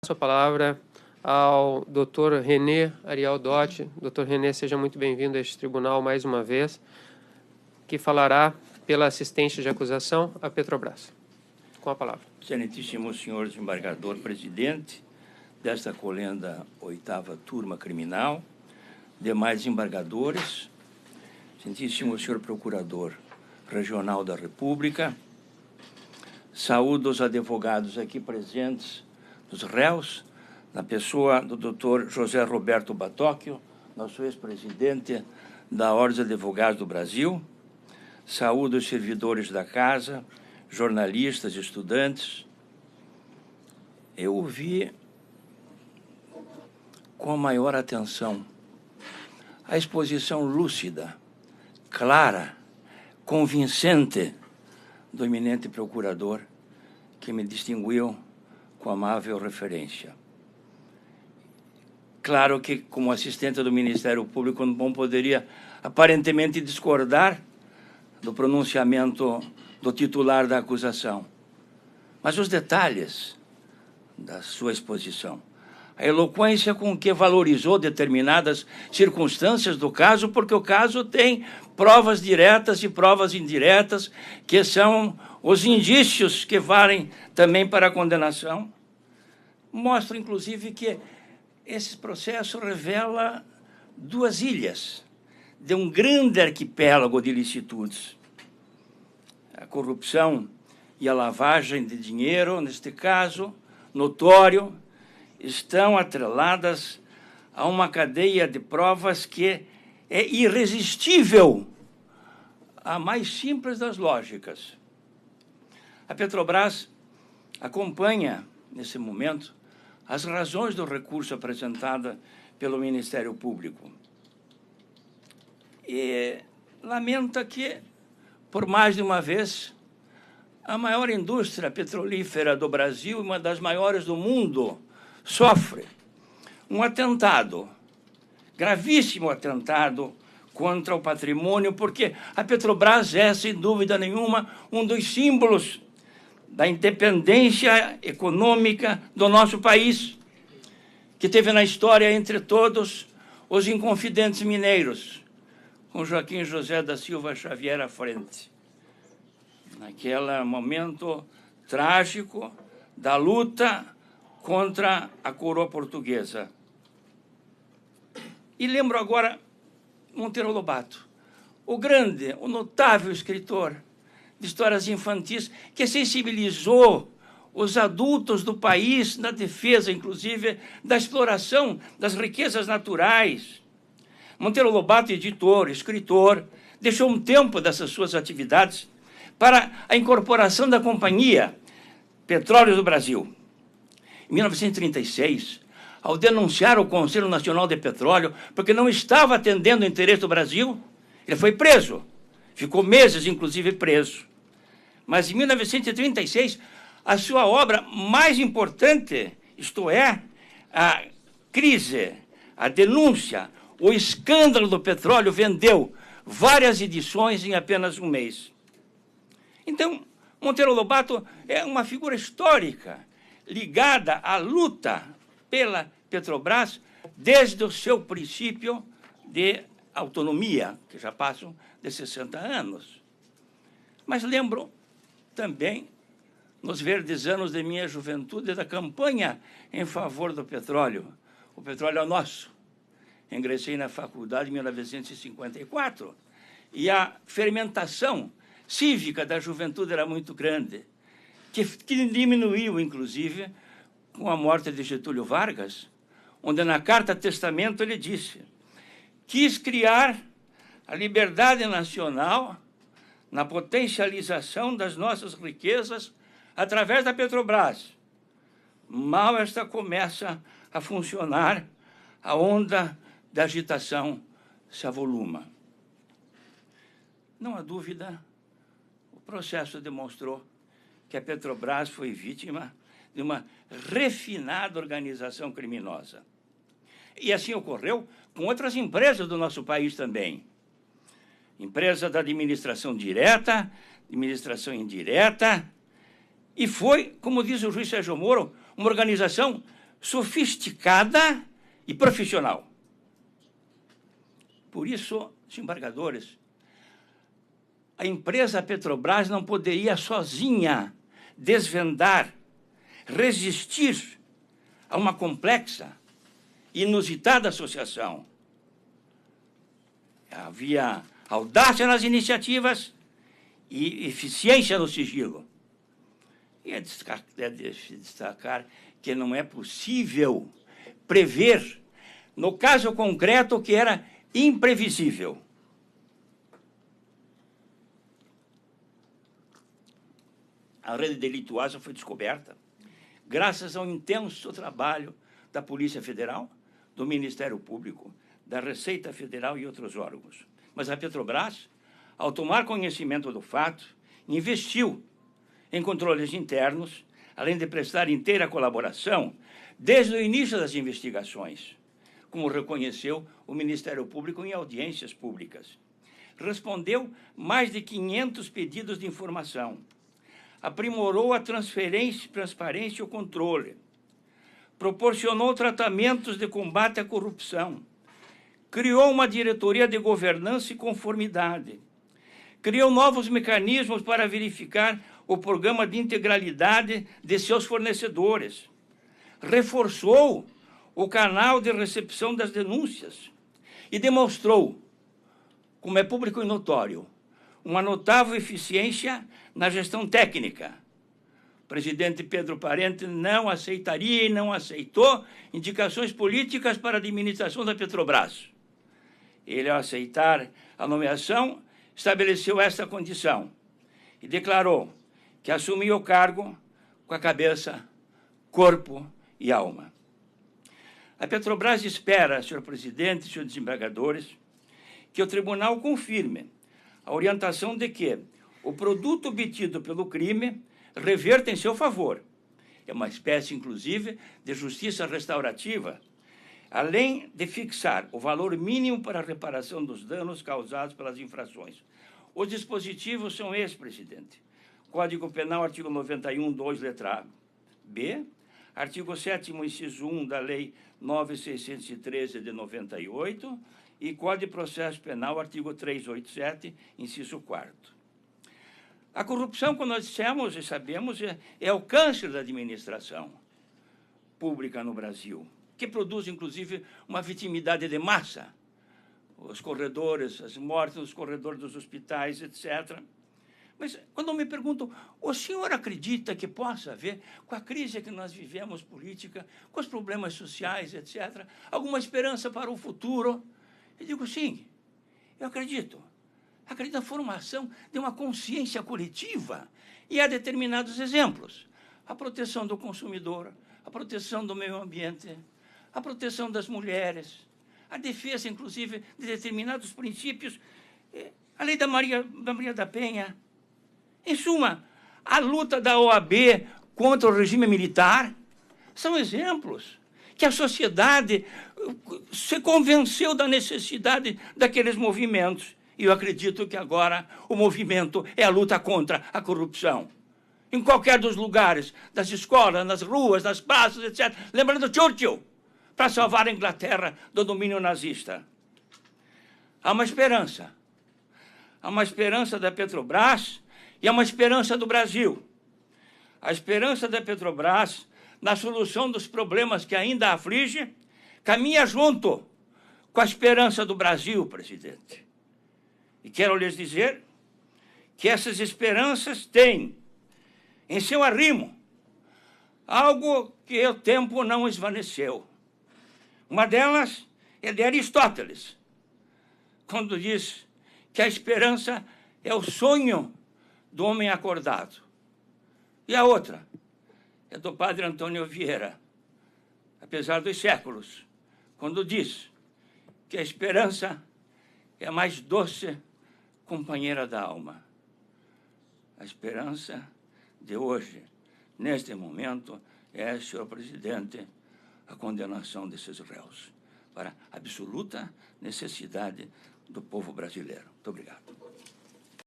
A palavra ao Dr. René Ariel Dotti. Dr. René, seja muito bem-vindo a este tribunal mais uma vez, que falará pela assistente de acusação a Petrobras. Com a palavra. Excelentíssimo senhor desembargador presidente desta colenda 8ª turma criminal, demais desembargadores, excelentíssimo senhor procurador regional da República, saúdo os advogados aqui presentes, dos réus, na pessoa do Dr. José Roberto Batóquio, nosso ex-presidente da Ordem dos Advogados do Brasil, saúdo os servidores da casa, jornalistas, estudantes. Eu ouvi com a maior atenção a exposição lúcida, clara, convincente do eminente procurador que me distinguiu com amável referência. Claro que, como assistente do Ministério Público, não poderia aparentemente discordar do pronunciamento do titular da acusação. Mas os detalhes da sua exposição, a eloquência com que valorizou determinadas circunstâncias do caso, porque o caso tem provas diretas e provas indiretas, que são os indícios que valem também para a condenação, mostra, inclusive, que esse processo revela duas ilhas de um grande arquipélago de ilicitudes. A corrupção e a lavagem de dinheiro, neste caso, notório, estão atreladas a uma cadeia de provas que é irresistível à mais simples das lógicas. A Petrobras acompanha, nesse momento, as razões do recurso apresentado pelo Ministério Público. E lamenta que, por mais de uma vez, a maior indústria petrolífera do Brasil, uma das maiores do mundo, sofre um atentado, gravíssimo atentado contra o patrimônio, porque a Petrobras é, sem dúvida nenhuma, um dos símbolos da independência econômica do nosso país, que teve na história, entre todos, os inconfidentes mineiros, com Joaquim José da Silva Xavier à frente. Naquele momento trágico da luta contra a coroa portuguesa. E lembro agora Monteiro Lobato, o grande, o notável escritor de histórias infantis, que sensibilizou os adultos do país na defesa, inclusive, da exploração das riquezas naturais. Monteiro Lobato, editor, escritor, deixou um tempo dessas suas atividades para a incorporação da Companhia Petróleo do Brasil. Em 1936, ao denunciar o Conselho Nacional de Petróleo, porque não estava atendendo o interesse do Brasil, ele foi preso. Ficou meses, inclusive, preso. Mas, em 1936, a sua obra mais importante, isto é, a crise, a denúncia, o escândalo do petróleo, vendeu várias edições em apenas um mês. Então, Monteiro Lobato é uma figura histórica ligada à luta pela Petrobras desde o seu princípio de autonomia, que já passam de 60 anos. Mas lembro também, nos verdes anos de minha juventude, da campanha em favor do petróleo. O petróleo é nosso. Ingressei na faculdade em 1954 e a fermentação cívica da juventude era muito grande, que diminuiu, inclusive, com a morte de Getúlio Vargas, onde na Carta Testamento ele disse: quis criar a liberdade nacional na potencialização das nossas riquezas através da Petrobras. Mal esta começa a funcionar, a onda da agitação se avoluma. Não há dúvida, o processo demonstrou que a Petrobras foi vítima de uma refinada organização criminosa. E assim ocorreu com outras empresas do nosso país também. Empresa da administração direta, administração indireta, e foi, como diz o juiz Sérgio Moro, uma organização sofisticada e profissional. Por isso, desembargadores, a empresa Petrobras não poderia sozinha desvendar, resistir a uma complexa e inusitada associação. Havia audácia nas iniciativas e eficiência no sigilo. E é de destacar que não é possível prever, no caso concreto, que era imprevisível. A rede delituosa foi descoberta graças ao intenso trabalho da Polícia Federal, do Ministério Público, da Receita Federal e outros órgãos. Mas a Petrobras, ao tomar conhecimento do fato, investiu em controles internos, além de prestar inteira colaboração desde o início das investigações, como reconheceu o Ministério Público em audiências públicas. Respondeu mais de 500 pedidos de informação, aprimorou a transparência e o controle, proporcionou tratamentos de combate à corrupção, criou uma diretoria de governança e conformidade, criou novos mecanismos para verificar o programa de integralidade de seus fornecedores, reforçou o canal de recepção das denúncias e demonstrou, como é público e notório, uma notável eficiência na gestão técnica. O presidente Pedro Parente não aceitaria e não aceitou indicações políticas para a administração da Petrobras. Ele, ao aceitar a nomeação, estabeleceu esta condição e declarou que assumia o cargo com a cabeça, corpo e alma. A Petrobras espera, senhor presidente e senhores desembargadores, que o tribunal confirme a orientação de que o produto obtido pelo crime reverta em seu favor. É uma espécie, inclusive, de justiça restaurativa, além de fixar o valor mínimo para a reparação dos danos causados pelas infrações. Os dispositivos são esses, presidente. Código Penal, artigo 91, 2, letra B, artigo 7º, inciso 1 da Lei 9.613 de 98 e Código de Processo Penal, artigo 387, inciso 4º. A corrupção, como nós dissemos e sabemos, é o câncer da administração pública no Brasil, que produz, inclusive, uma vitimidade de massa. Os corredores, as mortes nos corredores dos hospitais, etc. Mas, quando me perguntam, o senhor acredita que possa haver, com a crise que nós vivemos política, com os problemas sociais, etc., alguma esperança para o futuro? Eu digo, sim, eu acredito. Acredito na formação de uma consciência coletiva. E há determinados exemplos. A proteção do consumidor, a proteção do meio ambiente, a proteção das mulheres, a defesa, inclusive, de determinados princípios, a lei da Maria da Penha. Em suma, a luta da OAB contra o regime militar são exemplos que a sociedade se convenceu da necessidade daqueles movimentos. E eu acredito que agora o movimento é a luta contra a corrupção. Em qualquer dos lugares, das escolas, nas ruas, nas praças, etc. Lembrando Churchill, para salvar a Inglaterra do domínio nazista. Há uma esperança. Há uma esperança da Petrobras e há uma esperança do Brasil. A esperança da Petrobras na solução dos problemas que ainda aflige caminha junto com a esperança do Brasil, presidente. E quero lhes dizer que essas esperanças têm em seu arrimo algo que o tempo não esvaneceu. Uma delas é de Aristóteles, quando diz que a esperança é o sonho do homem acordado. E a outra é do padre Antônio Vieira, apesar dos séculos, quando diz que a esperança é a mais doce companheira da alma. A esperança de hoje, neste momento, é, senhor presidente, a condenação desses réus para a absoluta necessidade do povo brasileiro. Muito obrigado.